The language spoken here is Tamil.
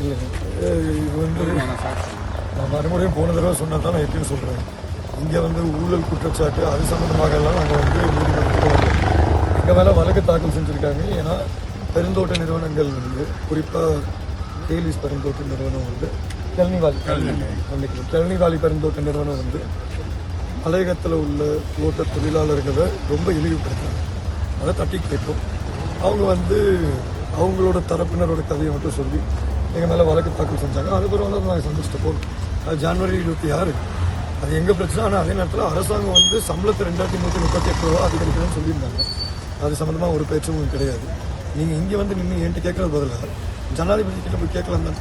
இல்லைங்க, இது வந்து நான் மறுபடியும் போன தடவை சொன்னால் தான் நான் எப்பயும் சொல்கிறேன். இங்கே வந்து ஊழல் குற்றச்சாட்டு அது சம்மந்தமாகலாம் நாங்கள் வந்து நீதிமன்றத்தில் வந்து எங்கள் மேலே வழக்கு தாக்கல் செஞ்சுருக்காங்க. ஏன்னா பெருந்தோட்ட நிறுவனங்கள் வந்து குறிப்பாக கேலிஸ் பெருந்தோட்ட நிறுவனம் வந்து கழனிவாலி பெருந்தோட்ட நிறுவனம் வந்து மலையகத்தில் உள்ள தோட்ட தொழிலாளர்களை ரொம்ப இழிவுபடுத்தாங்க. அதை தட்டி கேட்போம். அவங்க வந்து அவங்களோட தரப்பினரோட கதையை மட்டும் சொல்லி எங்கள் மேலே வழக்கு தாக்கல் செஞ்சாங்க. அதுக்கப்புறம் வந்து நாங்கள் சந்திச்சுட்டு போகிறோம். அது ஜனவரி 26 அது எங்கள் பிரச்சனை. ஆனால் அதே நேரத்தில் அரசாங்கம் வந்து சம்பளத்தை 2338 ரூபா அதிகரிக்கணும்னு சொல்லியிருந்தாங்க. அது சம்மந்தமாக ஒரு பேச்சும் கிடையாது. நீங்கள் இங்கே வந்து நின்று என்கிட்ட கேட்கறது பதிலாக ஜனாதிபதி கிட்ட போய் கேட்கலாம் தான்.